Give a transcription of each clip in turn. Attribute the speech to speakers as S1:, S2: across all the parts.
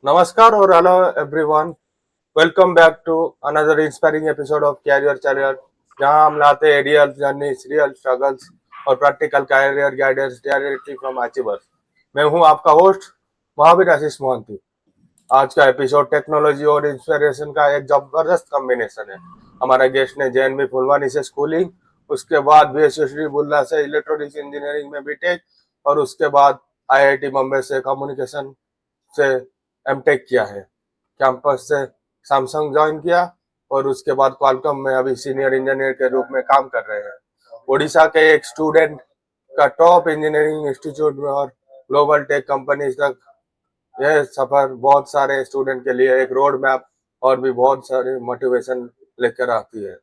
S1: Namaskar or hello everyone. Welcome back to another inspiring episode of Career Career, जहां हम लाते हैं real journeys, real struggles और practical career guidance directly from achievers. मैं हूं आपका होस्ट महावीर आशीष मोहंती। आज का एपिसोड टेक्नोलॉजी और इंस्पिरेशन का एक जबरदस्त कॉम्बिनेशन है। हमारे गेस्ट ने जेएनवी फुलवानी से स्कूलिंग, उसके बाद बीएससी बुल्ला से इलेक्ट्रॉनिक्स इंजीनियरिंग में बीटेक और उसके बाद आईआईटी बॉम्बे से कम्युनिकेशन से एमटेक किया है। कैंपस से सैमसंग ज्वाइन किया और उसके बाद क्वालकॉम में अभी सीनियर इंजीनियर के रूप में काम कर रहे हैं। ओडिशा के एक स्टूडेंट का टॉप इंजीनियरिंग इंस्टीट्यूट में और ग्लोबल टेक कंपनीज तक यह सफर बहुत सारे स्टूडेंट के लिए एक रोड मैप और भी बहुत सारे मोटिवेशन लेकर आती है।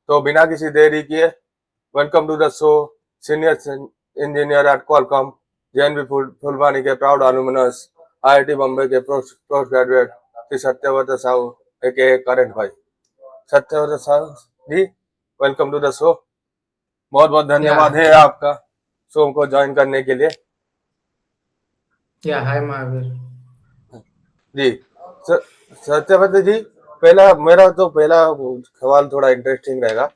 S1: तो बिना किसी देरी किए welcome to the show senior engineer at Qualcomm, JNV Phulbani के प्राउड अलुमनस, आईआईटी बॉम्बे के पोस्ट ग्रेजुएट श्री सत्यव्रत साहू के करंट भाई। Satyabrata Sahu ji, welcome to the show. बहुत बहुत धन्यवाद है आपका शो को ज्वाइन करने के लिए।
S2: हाय महावीर
S1: जी सत्यव्रत जी, मेरा पहला सवाल थोड़ा इंटरेस्टिंग रहेगा।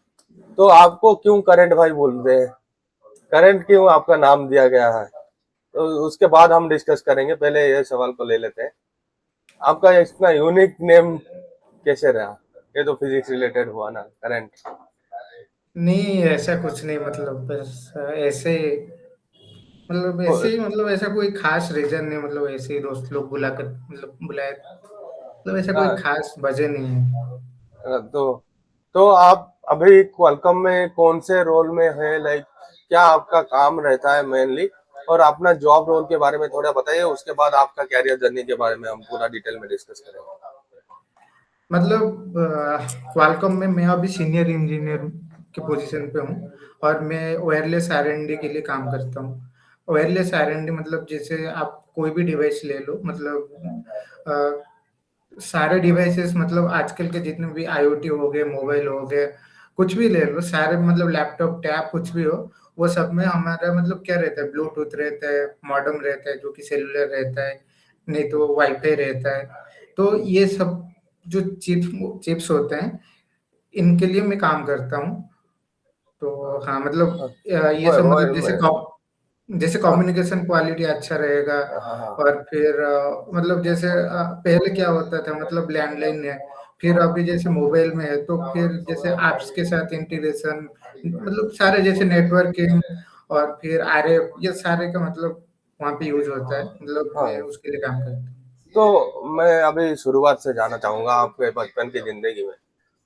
S1: तो आपको क्यों करंट भाई बोलते हैं? करंट क्यों आपका नाम दिया गया है? तो उसके बाद हम डिस्कस करेंगे, पहले ये सवाल को ले लेते हैं। आपका इतना यूनिक नेम कैसे रहा? ये तो फिजिक्स रिलेटेड हुआ ना, करंट।
S2: नहीं, ऐसा कुछ नहीं, मतलब बस ऐसे ही, मतलब ऐसा कोई खास रीजन नहीं, मतलब ऐसे ही दोस्त लोग बुलाकर मतलब बुलाए, मतलब ऐसा कोई खास वजह नहीं है।
S1: तो आप अभी क्वालकॉम में कौन से रोल में है? लाइक क्या आपका काम रहता है मेनली, और अपना जॉब रोल के बारे में थोड़ा बताइए। उसके बाद आपका कैरियर जर्नी के बारे में हम पूरा डिटेल में डिस्कस करेंगे।
S2: मतलब क्वालकॉम में मैं अभी सीनियर इंजीनियर की पोजीशन पे हूँ और मैं वायरलेस आर&डी के लिए काम करता हूँ। वायरलेस आर&डी मतलब जैसे आप कोई भी डिवाइस ले लो, मतलब सारे डिवाइसेस, मतलब आजकल के जितने भी आईओटी हो गए, मोबाइल हो गए, कुछ भी ले लो, सारे मतलब लैपटॉप, टैब, कुछ भी हो, वो सब में हमारा मतलब क्या रहता है, ब्लूटूथ रहता है, मॉडेम रहता है जो कि सेलुलर रहता है, नहीं तो वाईफाई रहता है। तो ये सब जो चिप्स होते हैं, इनके लिए मैं काम करता हूँ। तो हाँ, मतलब ये सब, मतलब जैसे
S1: हाँ
S2: कम्युनिकेशन क्वालिटी अच्छा रहेगा।
S1: हाँ हाँ
S2: और फिर मतलब जैसे पहले क्या होता था, मतलब लैंडलाइन है, फिर अभी जैसे मोबाइल में है, तो फिर जैसे ऐप्स के साथ इंटीग्रेशन, मतलब सारे जैसे नेटवर्किंग और फिर आरएफ, ये सारे का मतलब वहाँ पे यूज होता है, मतलब मैं
S1: हाँ।
S2: उसके लिए काम करता हूँ।
S1: तो मैं अभी शुरुआत से जाना चाहूंगा आपके बचपन की जिंदगी में।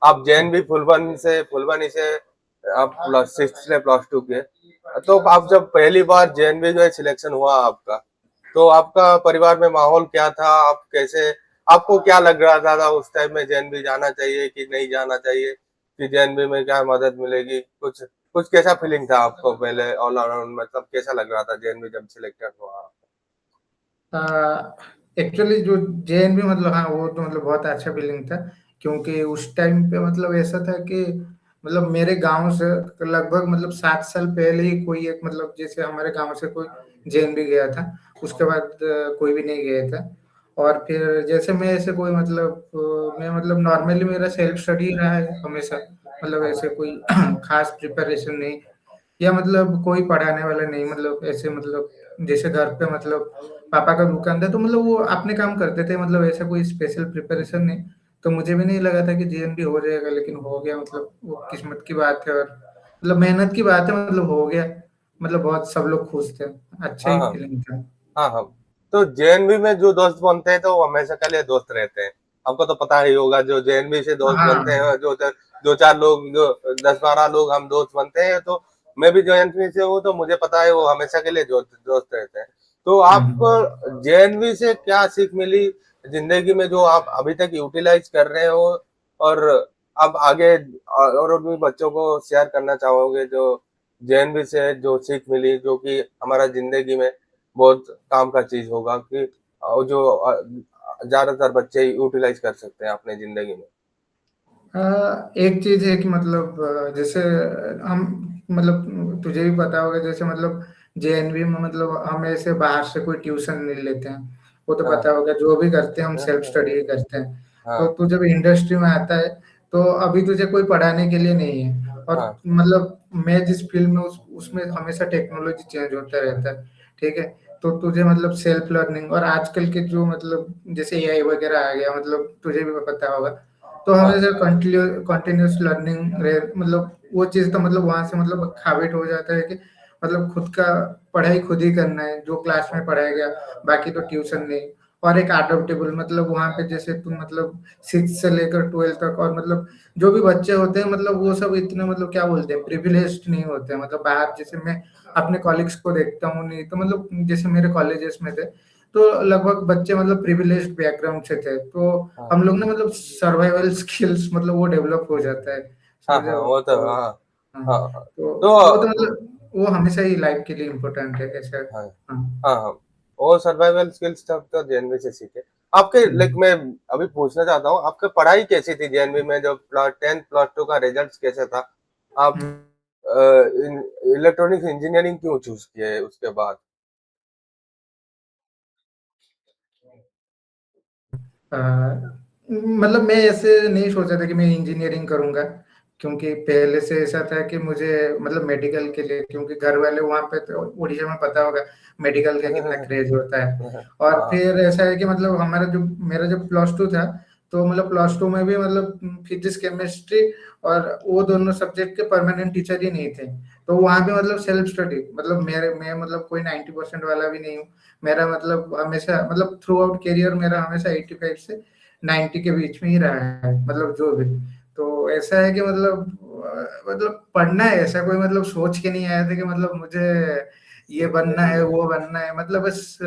S1: आप जेएनवी फुलवानी से आप +6 से +2 के, तो आप जब पहली बार जेएनवी में सिलेक्शन हुआ आपका, तो आपका परिवार में माहौल क्या था? आप कैसे, आपको क्या लग रहा था उस टाइम में, जेएनवी जाना चाहिए कि नहीं जाना चाहिए, कि जेएनवी में क्या मदद मिलेगी? कुछ कुछ कैसा फीलिंग था आपको पहले ऑल अराउंड, मतलब कैसा लग रहा था जेएनवी जब सिलेक्टेड हुआ?
S2: एक्चुअली जो जेएनवी, मतलब हाँ, वो तो मतलब बहुत अच्छा फीलिंग था, क्योंकि उस टाइम पे मतलब ऐसा था कि मतलब मेरे गांव से लगभग मतलब 7 साल पहले ही कोई एक, मतलब जैसे हमारे गांव से कोई जेएनवी गया था, उसके बाद कोई भी नहीं गया था। और फिर जैसे मैं ऐसे कोई मतलब मैं मतलब नॉर्मली मेरा सेल्फ स्टडी रहा है हमेशा, मतलब ऐसे कोई खास प्रिपरेशन नहीं, या मतलब कोई पढ़ाने वाला नहीं, मतलब ऐसे मतलब जैसे घर पे मतलब पापा का दुकान था, तो मतलब वो अपने काम करते थे, मतलब ऐसा कोई स्पेशल प्रिपरेशन नहीं। तो मुझे भी नहीं लगा था कि जेएनवी हो जाएगा, लेकिन हो गया, मतलब वो किस्मत की बात है और मतलब मेहनत की बात है, मतलब हो गया, मतलब बहुत सब लोग खुश थे, अच्छा
S1: हाँ
S2: ही
S1: हाँ
S2: फीलिंग था।
S1: हाँ हाँ। तो जेएनवी में जो दोस्त बनते हैं तो वो हमेशा के लिए दोस्त रहते हैं। आपको तो पता ही होगा, जो जेएनवी से दोस्त बनते
S2: हाँ।
S1: हैं, जो दो चार लोग, जो 10-12 लोग हम दोस्त बनते हैं, तो मैं भी जेएनवी से हूँ, तो मुझे पता है वो हमेशा के लिए दोस्त रहते हैं। तो आपको जेएनवी से क्या सीख मिली जिंदगी में, जो आप अभी तक यूटिलाइज कर रहे हो, और अब आगे और भी बच्चों को शेयर करना चाहोगे, जो जेएनवी से जो सीख मिली, जो कि हमारा जिंदगी में बहुत काम का चीज होगा, कि जो ज्यादातर बच्चे यूटिलाइज कर सकते हैं अपने जिंदगी में।
S2: एक चीज है कि मतलब जैसे हम, मतलब तुझे भी पता होगा, जैसे मतलब जेएनवी में मतलब हम ऐसे बाहर से कोई ट्यूशन नहीं लेते हैं, वो तो
S1: हाँ
S2: पता होगा, जो भी करते हैं हम
S1: हाँ
S2: सेल्फ स्टडी ही करते हैं। तो
S1: हाँ
S2: तू जब इंडस्ट्री में आता है, तो अभी तुझे कोई पढ़ाने के लिए नहीं है, और
S1: हाँ
S2: मतलब मैं जिस फील्ड में उसमें हमेशा टेक्नोलॉजी चेंज होता रहता है, ठीक है? तो तुझे मतलब सेल्फ लर्निंग, और आजकल के जो मतलब जैसे एआई वगैरह आ गया, मतलब तुझे भी पता होगा, तो
S1: हाँ
S2: हमेशा कंटिन्यूस लर्निंग मतलब वो चीज़ तो मतलब वहाँ से मतलब हैबिट हो जाता है कि मतलब खुद का पढ़ाई खुद ही करना है, जो क्लास में पढ़ाया गया, बाकी तो ट्यूशन नहीं। और एक अडॉप्टेबल, मतलब वहाँ पे जैसे तुम मतलब 6 से लेकर 12 तक, और मतलब जो भी बच्चे होते हैं, मतलब वो सब इतने मतलब क्या बोलते हैं, प्रिविलेज्ड नहीं होते हैं। मतलब बाहर जैसे मैं अपने कॉलीग्स को देखता हूँ, नहीं तो मतलब जैसे मेरे कॉलेजेस में थे, तो लगभग बच्चे मतलब प्रिविलेज्ड बैकग्राउंड से थे, तो
S1: हाँ
S2: हम लोग ना मतलब सर्वाइवल स्किल्स मतलब वो डेवलप हो जाता है,
S1: हाँ
S2: समझे
S1: हाँ,
S2: हो?
S1: वो तो
S2: तो
S1: हाँ
S2: हाँ,
S1: हाँ।
S2: तो
S1: तो
S2: वो तो मतलब वो हमेशा ही लाइफ के लिए इम्पोर्टेंट है ऐसा।
S1: हाँ
S2: हाँ।
S1: हाँ हाँ, वो सर्वाइवल स्किल्स तब तो जेएनवी से सीखे। आपके लाइक
S2: हम्म।
S1: मैं अभी पूछना चाहता हूँ, आपकी पढ़ाई कैसी थी जेएनवी में? जब प्लस 10 प्लस 2 का रिजल्ट कैसा था? आप
S2: हम्म।
S1: इलेक्ट्रॉनिक्स इंजीनियरिंग क्यों चूज किए उसके बाद?
S2: अ, मतलब मैं ऐसे नहीं सोचा था कि मैं इंजीनियरिंग करूँगा, क्योंकि पहले से ऐसा था कि मुझे मतलब मेडिकल के लिए, क्योंकि घर वाले वहाँ पे तो उड़ीसा में पता होगा मेडिकल का कितना क्रेज होता है। और
S1: हाँ
S2: फिर ऐसा है कि मतलब मेरा जो प्लस टू था, तो मतलब प्लस टू में भी मतलब फिजिक्स केमिस्ट्री और वो दोनों सब्जेक्ट के परमानेंट टीचर ही नहीं थे। तो वहाँ पे मतलब सेल्फ स्टडी, मतलब मैं मतलब कोई 90% वाला भी नहीं हूँ। मेरा मतलब हमेशा मतलब थ्रू आउट करियर मेरा हमेशा 85 से 90 के बीच में ही रहा है, मतलब जो भी। तो ऐसा है कि मतलब पढ़ना है, ऐसा कोई मतलब सोच के नहीं आया था कि मतलब मुझे ये बनना है वो बनना है, मतलब बस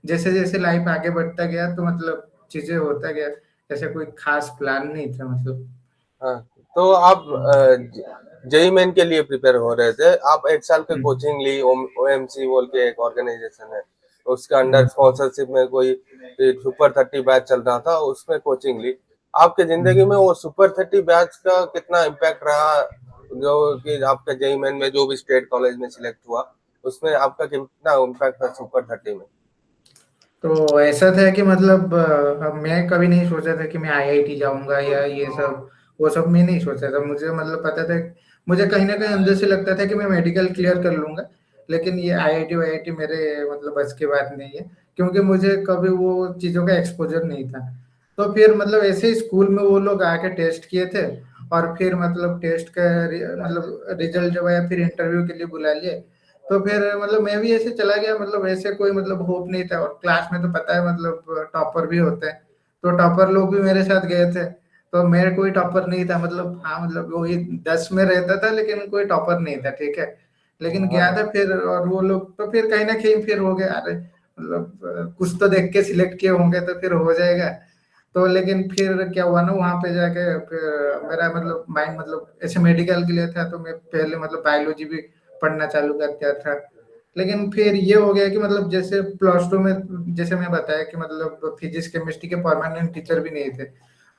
S2: जैसे जैसे लाइफ आगे बढ़ता गया तो मतलब चीजें होता गया, ऐसा कोई खास प्लान नहीं था मतलब।
S1: हाँ। तो आप जेई मेन के लिए प्रिपेयर हो रहे थे, आप एक साल की
S2: हम्म।
S1: कोचिंग ली, ओएमसी बोल के एक ऑर्गेनाइजेशन है, उसके अंडर
S2: हम्म।
S1: स्पॉन्सरशिप में कोई सुपर 30 बैच चल रहा था, उसमें कोचिंग ली। आपके जिंदगी में
S2: हम्म।
S1: वो सुपर 30 बैच का कितना इम्पैक्ट रहा? जो कि आपके जेई मेन में जो भी स्टेट कॉलेज में सिलेक्ट हुआ, उसमें आपका कितना इम्पैक्ट था सुपर 30 में?
S2: तो ऐसा था कि मतलब मैं कभी नहीं सोचा था कि मैं आईआईटी जाऊंगा या ये सब, वो सब मैं नहीं सोचा था। मुझे मतलब पता था, मुझे कहीं ना कहीं अंदर से लगता था कि मैं मेडिकल क्लियर कर लूंगा, लेकिन ये आईआईटी वाईआईटी मेरे मतलब बस की बात नहीं है, क्योंकि मुझे कभी वो चीज़ों का एक्सपोजर नहीं था। तो फिर मतलब ऐसे ही स्कूल में वो लोग आके टेस्ट किए थे, और फिर मतलब टेस्ट का मतलब रिजल्ट जब आया, फिर इंटरव्यू के लिए बुला लिए। तो फिर मतलब मैं भी ऐसे चला गया, मतलब ऐसे कोई मतलब होप नहीं था, और क्लास में तो पता है मतलब टॉपर भी होते हैं, तो टॉपर लोग भी मेरे साथ गए थे। तो मेरे कोई टॉपर नहीं था, मतलब हाँ मतलब वही 10 में रहता था, लेकिन कोई टॉपर नहीं था, ठीक है? लेकिन
S1: हाँ
S2: गया
S1: हाँ
S2: था फिर, और वो लोग तो फिर कहीं ना कहीं फिर हो गए, अरे मतलब कुछ तो देख के सिलेक्ट किए होंगे तो फिर हो जाएगा। तो लेकिन फिर क्या हुआ ना, वहां पे जाके फिर मेरा मतलब माइंड मतलब ऐसे मेडिकल के लिए था, तो मैं पहले मतलब बायोलॉजी भी पढ़ना चालू कर दिया था। लेकिन फिर ये हो गया कि मतलब जैसे प्लस टू में जैसे मैं बताया कि मतलब फिजिक्स केमिस्ट्री के परमानेंट टीचर भी नहीं थे,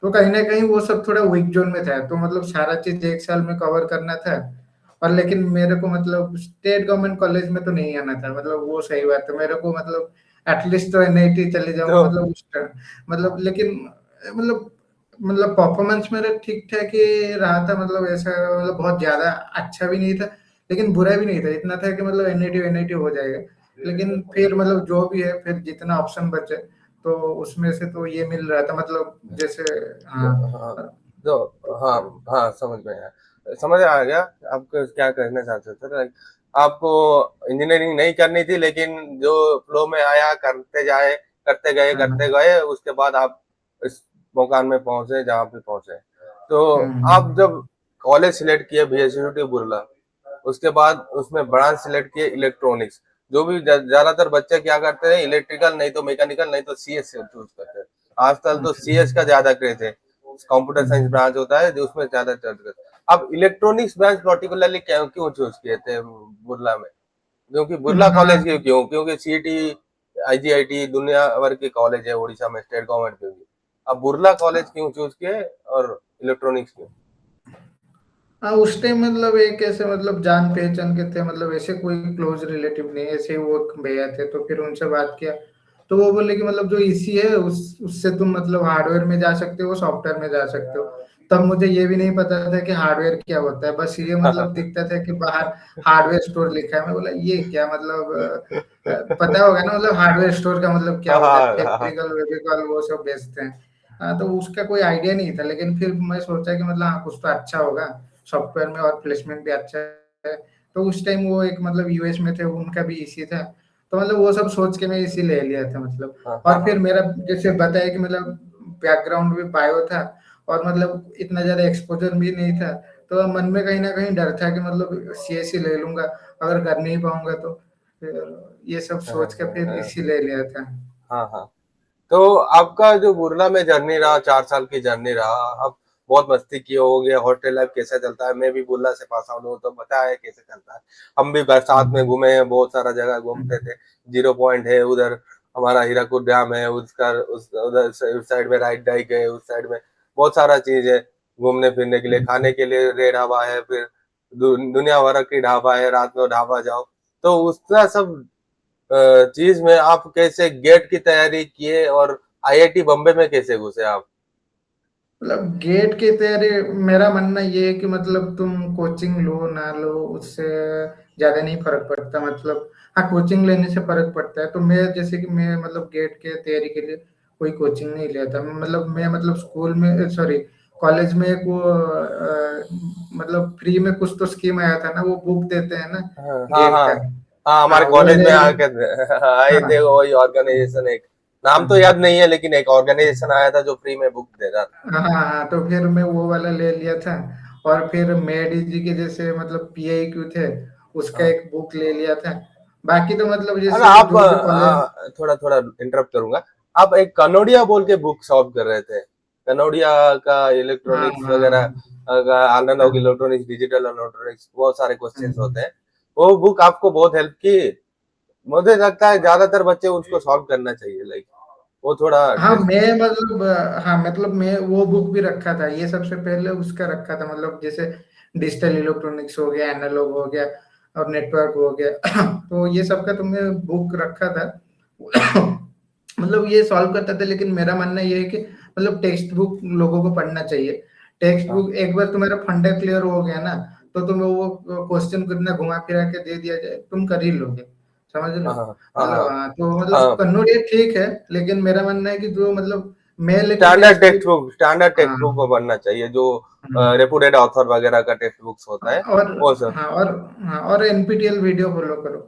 S2: तो कहीं ना कहीं वो सब थोड़ा वीक जोन में था, तो मतलब सारा चीज एक साल में कवर करना था। और लेकिन मेरे को मतलब स्टेट गवर्नमेंट कॉलेज में तो नहीं आना था, मतलब वो सही बात है, मेरे को मतलब एटलीस्ट तो एनआईटी चले
S1: तो
S2: जाऊंगा, मतलब उस मतलब लेकिन मतलब परफॉर्मेंस मेरा ठीक ठाक ही रहा था, मतलब ऐसा मतलब बहुत ज्यादा अच्छा भी नहीं था, लेकिन बुरा भी नहीं था, इतना था कि मतलब एनआईटी एनआईटी हो जाएगा। लेकिन फिर मतलब जो भी है, फिर जितना ऑप्शन बचे, तो उसमें से तो ये मिल रहा था, मतलब जैसे हाँ।
S1: हाँ तो हाँ हाँ, समझ में आया, समझ आ गया आपको क्या कहना चाहते थे। लाइक आपको इंजीनियरिंग नहीं करनी थी, लेकिन जो फ्लो में आया करते जाए,
S2: हाँ।
S1: करते गए, उसके बाद आप इस मुकाम में पहुंचे जहाँ पे पहुंचे। तो आप
S2: हम्म।
S1: जब कॉलेज सिलेक्ट किए बीएसयूटी बुर्ला, उसके बाद उसमें ब्रांच सिलेक्ट किए इलेक्ट्रॉनिक्स। जो भी ज्यादातर बच्चे क्या करते हैं, इलेक्ट्रिकल नहीं तो मैकेनिकल नहीं तो सीएस से चूज करते हैं। आजकल तो
S2: अच्छा।
S1: सीएस का ज्यादा क्रेज है, कंप्यूटर साइंस
S2: हम्म।
S1: ब्रांच होता है जो उसमें ज्यादा चर्च करते हैं। आप इलेक्ट्रॉनिक्स ब्रांच पर्टिकुलरली क्यों क्यों चूज किए थे बुर्ला में? क्योंकि बुर्ला कॉलेज
S2: हाँ।
S1: क्यों? क्योंकि सीईटी आईजीआईटी दुनिया भर के कॉलेज है उड़ीसा में, स्टेट गवर्नमेंट के भी। अब बुर्ला कॉलेज क्यों चूज किए और इलेक्ट्रॉनिक्स क्यों?
S2: हाँ, उस टाइम मतलब एक ऐसे मतलब जान पहचान के थे, मतलब ऐसे कोई क्लोज रिलेटिव नहीं, ऐसे ही वो भैया थे, तो फिर उनसे बात किया, तो वो बोले कि मतलब जो इसी है उससे तुम मतलब हार्डवेयर में जा सकते हो, सॉफ्टवेयर में जा सकते हो। तब मुझे ये भी नहीं पता था कि हार्डवेयर क्या होता है, बस ये मतलब दिखता था कि बाहर हार्डवेयर स्टोर लिखा है। मैं बोला ये क्या मतलब पता होगा ना मतलब हार्डवेयर स्टोर का मतलब क्या
S1: हाँ
S2: होता है,
S1: हाँ हाँ
S2: इलेक्ट्रिकल वेहिकल वो सब बेचते हैं। हाँ, तो उसका कोई आइडिया नहीं था, लेकिन फिर मैं सोचा कि मतलब हाँ कुछ तो अच्छा होगा सॉफ्टवेयर में और प्लेसमेंट भी अच्छा है। तो उस टाइम वो एक मतलब यूएस में थे, उनका भी इसी था, तो मतलब वो सब सोच के मैं इसी ले लिया था मतलब।
S1: हाँ हाँ
S2: और फिर
S1: हाँ
S2: मेरा जैसे बताया कि मतलब बैकग्राउंड भी बायो था, और मतलब इतना ज्यादा एक्सपोजर भी नहीं था, तो मन में कहीं ना कहीं डर था कि मतलब सीएससी ले लूंगा, अगर कर नहीं पाऊंगा तो फिर ये सब
S1: हाँ
S2: सोच के
S1: हाँ
S2: फिर
S1: हाँ
S2: इसी ले लिया था।
S1: हाँ हाँ। तो आपका जो बुरला में जर्नी रहा, 4 साल की जर्नी रहा, आप बहुत मस्ती किए होगे। हॉस्टल लाइफ कैसा चलता है? मैं भी बुरला से पास आउट हूँ, तो पता है कैसे चलता है। हम भी साथ में
S2: हम्म,
S1: घूमे हैं, बहुत सारा जगह घूमते
S2: हम्म,
S1: थे। 0 पॉइंट है उधर, हमारा हीराकुद डैम है, उसका उधर उस साइड में राइट डाइक है, उस साइड में बहुत सारा चीज है घूमने फिरने के लिए। खाने के लिए रे ढाबा है, फिर दुनिया भर की ढाबा है, रात में ढाबा जाओ। तो उसका सब चीज में आप कैसे गेट की तैयारी किए, और आईआईटी बॉम्बे में कैसे घुसे आप?
S2: मतलब गेट की तैयारी, मेरा मानना ये है कि मतलब तुम कोचिंग लो ना लो उससे ज्यादा नहीं फर्क पड़ता मतलब। हाँ, कोचिंग लेने से फर्क पड़ता है। तो मैं जैसे कि मैं मतलब गेट के तैयारी के लिए कोई कोचिंग नहीं लिया था। मतलब मैं मतलब स्कूल में सॉरी कॉलेज में एक वो मतलब फ्री में कुछ तो स्कीम आया था ना, वो बुक देते हैं ना
S1: हाँ हाँ
S2: गेट
S1: हाँ
S2: का।
S1: हाँ, हमारे
S2: हाँ वो
S1: कॉलेज में
S2: ले
S1: आके आए थे
S2: हाँ
S1: वही ऑर्गेनाइजेशन। एक नाम तो याद नहीं है, लेकिन एक ऑर्गेनाइजेशन आया था जो फ्री में बुक दे रहा था।
S2: हाँ हाँ, तो फिर मैं वो वाला ले लिया था। और फिर मेडी जी के जैसे मतलब पीआईक्यू थे, उसका
S1: हाँ।
S2: एक बुक ले लिया था। बाकी तो मतलब
S1: अरे
S2: जैसे
S1: आप
S2: जो भी कॉलेज।
S1: थोड़ा थोड़ा इंटरप्ट करूंगा। आप एक कनोडिया बोल के बुक सॉल्व कर रहे थे, कनोडिया का
S2: हाँ
S1: इलेक्ट्रॉनिक्स वगैरह,
S2: हाँ
S1: एनालॉग
S2: हाँ
S1: इलेक्ट्रॉनिक्स, डिजिटल इलेक्ट्रॉनिक्स, बहुत सारे क्वेश्चंस
S2: हाँ
S1: होते हैं। वो बुक आपको बहुत हेल्प की। मुझे लगता है ज्यादातर बच्चे उसको सॉल्व करना चाहिए, लाइक वो थोड़ा
S2: हाँ, मैं मतलब हाँ मतलब मैं वो बुक भी रखा था, ये सबसे पहले उसका रखा था मतलब जैसे डिजिटल इलेक्ट्रॉनिक्स हो गया, एनालॉग हो गया और नेटवर्क हो गया। तो ये सब का तो मैं बुक रखा था। मतलब ये सॉल्व करता था, लेकिन मेरा मानना ये है कि मतलब टेक्स्ट बुक लोगों को पढ़ना चाहिए। टेक्स्ट
S1: हाँ
S2: बुक एक बार तुम्हारा फंडा क्लियर हो गया ना, तो तुम्हें वो क्वेश्चन कितना घुमा फिरा के दे दिया जाए तुम कर ही लोगे, समझ लो।
S1: हाँ हाँ हाँ
S2: मतलब
S1: हाँ
S2: हाँ, तो मतलब
S1: हाँ।
S2: कन्नड़ ये ठीक है, लेकिन मेरा मानना है कि जो मतलब मैं लेकिन
S1: standard
S2: text
S1: text
S2: book.
S1: Book, standard
S2: हाँ
S1: टेक्स्ट बुक को पढ़ना चाहिए, जो
S2: हाँ,
S1: रेपुटेड ऑथर वगैरह का टेक्स्ट बुक्स होता है
S2: और
S1: वो सब।
S2: हाँ और हाँ और एनपीटीएल वीडियो फॉलो करो।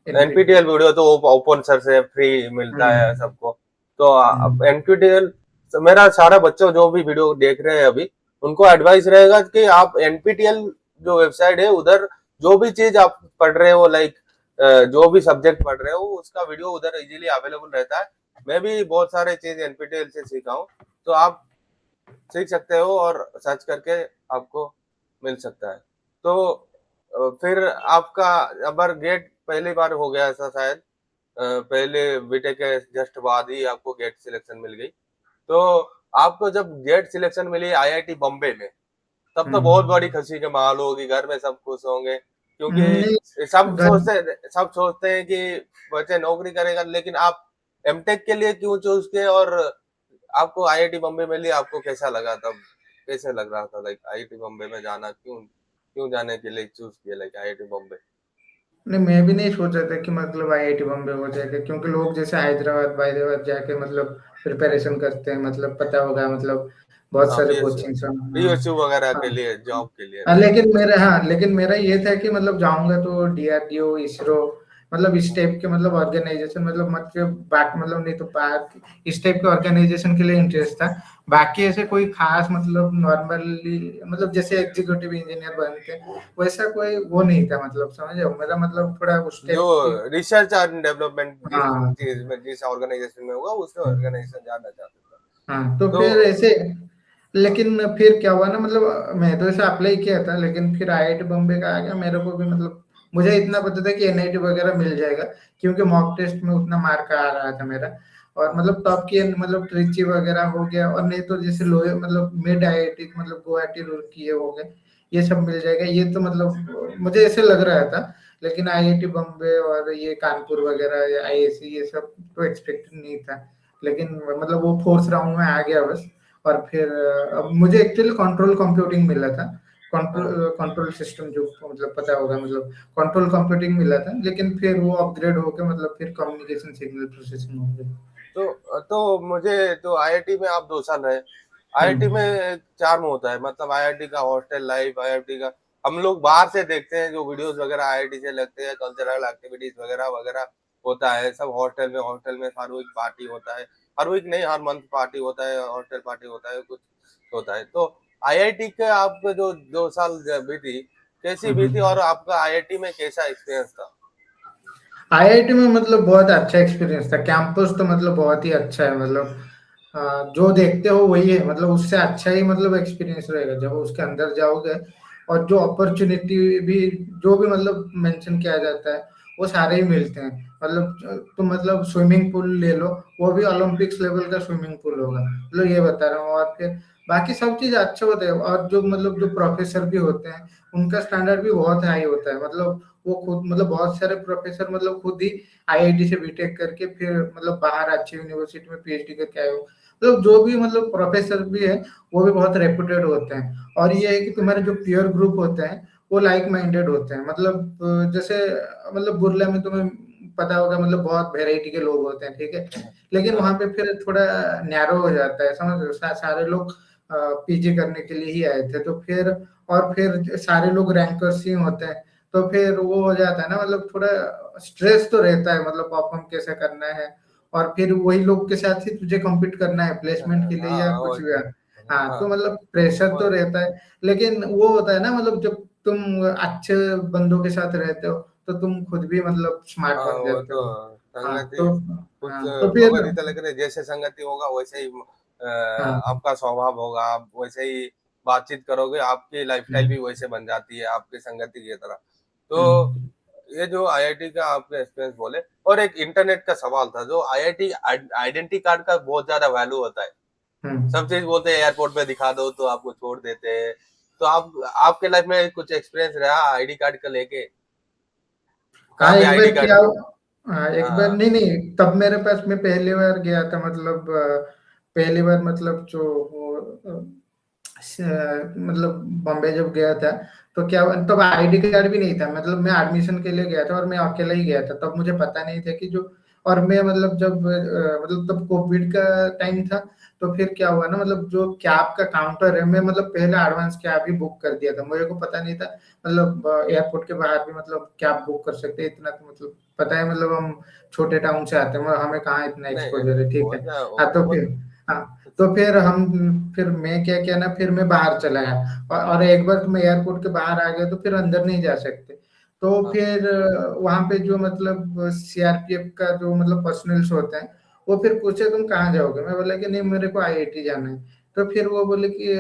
S2: एनपीटीएल।
S1: एनपीटीएल वीडियो तो ओपन सर से फ्री मिलता है
S2: हम्म
S1: सबको। तो
S2: हम्म
S1: एनपीटीएल, मेरा सारा बच्चों जो भी वीडियो देख रहे हैं अभी, उनको एडवाइस रहेगा कि आप एनपीटीएल जो वेबसाइट है उधर जो भी चीज आप पढ़ रहे हो, लाइक जो भी सब्जेक्ट पढ़ रहे हो, उसका वीडियो उधर इजीली अवेलेबल रहता है। मैं भी बहुत सारे चीज एनपीटीएल से सीखा हूँ, तो आप सीख सकते हो और सर्च करके आपको मिल सकता है। तो फिर आपका अबर गेट पहली बार हो गया ऐसा शायद, पहले बीटेक के जस्ट बाद ही आपको गेट सिलेक्शन मिल गई। तो आपको जब गेट सिलेक्शन मिली आईआईटी बॉम्बे में, तब तो बहुत
S2: हम्म।
S1: बड़ी खुशी के माहौल होगी, घर में सब खुश होंगे, क्योंकि
S2: नहीं घर।
S1: सब सोचते हैं कि बच्चे नौकरी करेगा, लेकिन आप एमटेक के लिए क्यों चूज किए, और आपको आईआईटी बॉम्बे मिली, आपको कैसा लगा तब? कैसे लग रहा था, लाइक आईआईटी बॉम्बे में जाना क्यों क्यों जाने के लिए चूज किया, लाइक आईआईटी बॉम्बे?
S2: नहीं, मैं भी नहीं सोचा था कि मतलब आईआईटी बॉम्बे हो जाएगा, क्योंकि लोग जैसे हैदराबाद हैदराबाद जाके मतलब प्रिपरेशन करते हैं, मतलब पता होगा मतलब बहुत
S1: हाँ,
S2: सारे
S1: पीएसयू
S2: कोचिंग।
S1: पीएसयू वगैरह के
S2: हाँ
S1: लिए, जॉब के लिए,
S2: हाँ,
S1: राइट।
S2: लेकिन मेरा ये था कि मतलब जाऊंगा तो डीआरडीओ, इसरो, मतलब इस टाइप के मतलब ऑर्गेनाइजेशन, मतलब बात मतलब नहीं तो बात इस टाइप के ऑर्गेनाइजेशन के लिए इंटरेस्ट था। बाकी ऐसे कोई खास मतलब नॉर्मली मतलब जैसे एग्जीक्यूटिव इंजीनियर बनते हैं वैसा कोई वो नहीं था, मतलब समझे मेरा मतलब थोड़ा उस
S1: जो
S2: टाइप की।
S1: रिसर्च एंड डेवलपमेंट जिस
S2: हाँ
S1: चीज में, जिस ऑर्गेनाइजेशन में होगा, उस ऑर्गेनाइजेशन जाना चाहते था।
S2: हाँ, तो
S1: तो
S2: फिर ऐसे, लेकिन फिर क्या हुआ ना मतलब मैं तो ऐसे अप्लाई किया था, लेकिन फिर आईआईटी बॉम्बे का आ गया मेरे को भी मतलब। मुझे इतना पता था कि एनआईटी वगैरह मिल जाएगा, क्योंकि मॉक टेस्ट में उतना मार्क आ रहा था मेरा। और मतलब टॉप की मतलब ट्रिची वगैरह हो गया, और नहीं तो जैसे लोहे मतलब मिड आईआईटी मतलब गुवाहाटी रुड़की ये हो गए, ये सब मिल जाएगा, ये तो मतलब मुझे ऐसे लग रहा था। लेकिन आईआईटी बॉम्बे और ये कानपुर वगैरह या आईआईएससी ये सब तो एक्सपेक्टेड नहीं था, लेकिन मतलब वो फोर्थ राउंड में आ गया बस। और फिर अब मुझे एक्चुअली कंट्रोल कंप्यूटिंग मिला था,
S1: हाँ।
S2: कंट्रोल कंट्रोल सिस्टम जो मतलब पता होगा, मतलब कंट्रोल कंप्यूटिंग मिला था, लेकिन फिर वो अपग्रेड होके मतलब फिर कम्युनिकेशन सिग्नल प्रोसेसिंग हो गया।
S1: तो मुझे तो आईआईटी में आप 2 साल रहे। आईआईटी में
S2: हम्म।
S1: एक चार्म होता है, मतलब आईआईटी का हॉस्टल लाइफ, आईआईटी का हम लोग बाहर से देखते हैं जो वीडियोस वगैरह आईआईटी से लगते हैं, कल्चरल एक्टिविटीज वगैरह वगैरह होता है सब हॉस्टल में हर वीक पार्टी होता है, हर वीक नहीं हर मंथ पार्टी होता है, हॉस्टल पार्टी होता है, कुछ होता है। तो आईआईटी का आपका जो 2 साल बीती कैसी बीती, और आपका आईआईटी में कैसा एक्सपीरियंस था?
S2: आईआईटी में मतलब बहुत अच्छा एक्सपीरियंस था, कैंपस तो मतलब बहुत ही अच्छा है, मतलब जो देखते हो वही है, मतलब उससे अच्छा ही मतलब एक्सपीरियंस रहेगा जब उसके अंदर जाओगे। और जो अपॉर्चुनिटी भी, जो भी मतलब मेंशन किया जाता है वो सारे ही मिलते हैं। मतलब तुम मतलब स्विमिंग पूल ले लो, वो भी ओलंपिक्स लेवल का स्विमिंग पूल होगा, मतलब ये बता रहा हूँ। और फिर बाकी सब चीज अच्छे होते हैं, और जो मतलब जो प्रोफेसर भी होते हैं उनका स्टैंडर्ड भी बहुत हाई होता है। मतलब वो खुद मतलब बहुत सारे प्रोफेसर मतलब खुद ही आईआईटी से बीटेक करके फिर मतलब बाहर अच्छी यूनिवर्सिटी में पीएचडी करके आए हो। मतलब जो भी मतलब प्रोफेसर भी है वो भी बहुत रेपुटेड होते हैं। और ये है कि तुम्हारे जो पीयर ग्रुप होते हैं वो लाइक माइंडेड होते हैं। मतलब जैसे मतलब बुर्ला में तुम्हें पता होगा, मतलब बहुत वेराइटी के लोग होते हैं, ठीक है। लेकिन
S1: हाँ।
S2: वहां पे फिर थोड़ा नैरो हो जाता है, समझ रहे हो? सारे लोग पीजी करने के लिए ही आए थे, तो फिर और फिर सारे लोग रैंकर्स ही होते हैं, तो फिर वो हो जाता है ना, मतलब थोड़ा स्ट्रेस तो रहता है, मतलब परफॉर्म कैसे करना है। और फिर वही लोग के साथ ही तुझे compete करना है प्लेसमेंट के लिए या
S1: हाँ
S2: कुछ भी है। हाँ,
S1: हाँ
S2: तो मतलब प्रेशर तो
S1: वो
S2: रहता है, लेकिन वो होता है ना, मतलब जब तुम अच्छे बंदों के साथ रहते हो तो तुम खुद भी मतलब स्मार्ट
S1: हाँ,
S2: बन
S1: वो
S2: जाते
S1: तो
S2: हो। हाँ
S1: संगति
S2: तो
S1: कुछ
S2: हाँ तो फिर
S1: भगवत गीता लग रहे, जैसे संगति होगा वैसे ही
S2: हाँ।
S1: आपका स्वभाव होगा, आप वैसे ही बातचीत करोगे, आपकी लाइफस्टाइल भी
S2: हम्म।
S1: वैसे बन जाती है आपकी संगति की तरह। तो
S2: हम्म।
S1: ये जो आईआईटी का आपने एक्सपीरियंस बोले, और एक इंटरनेट का सवाल था, जो आईआईटी आइडेंटिटी कार्ड का बहुत ज्यादा वैल्यू होता है। सब
S2: हम्म।
S1: चीज बोलते हैं एयरपोर्ट पे दिखा दो तो आपको छोड़ देते हैं। तो आप आपके लाइफ में कुछ एक्सपीरियंस रहा आईडी कार्ड का लेके?
S2: हाँ
S1: कहाँ पे
S2: एक बार
S1: आईडी कार्ड?
S2: क्या, हाँ एक बार,
S1: हाँ
S2: नहीं नहीं, तब मेरे पास मैं पहली बार गया था, मतलब पहली बार मतलब जो वो मतलब बॉम्बे जब गया था, तो क्या तब आईडी कार्ड भी नहीं था, मतलब मैं एडमिशन के लिए गया था और मैं अकेला ही गया था, तब मुझे पता नहीं था कि जो, और मैं मतलब जब मतलब तब कोविड का टाइम था, तो फिर क्या हुआ ना, मतलब जो कैब का काउंटर है, मैं मतलब पहले एडवांस कैब ही बुक कर दिया था, मुझे को पता नहीं था मतलब एयरपोर्ट के बाहर भी मतलब कैब बुक कर सकते हैं, इतना तो मतलब पता है, मतलब हम छोटे टाउन से आते हैं, मतलब हमें कहाँ इतना
S1: नहीं
S2: एक्सपोजर है, ठीक
S1: वो
S2: है।
S1: तो
S2: हाँ तो
S1: वो
S2: फिर, हाँ तो फिर मैं क्या किया ना, फिर मैं बाहर चला गया, और एक बार तुम एयरपोर्ट के बाहर आ गए तो फिर अंदर नहीं जा सकते। तो
S1: हाँ
S2: फिर वहां पे जो मतलब सीआरपीएफ का जो मतलब पर्सनल्स होते हैं, वो फिर पूछे तुम कहाँ जाओगे, मैं बोला कि नहीं मेरे को आईआईटी जाना है। तो फिर वो बोले कि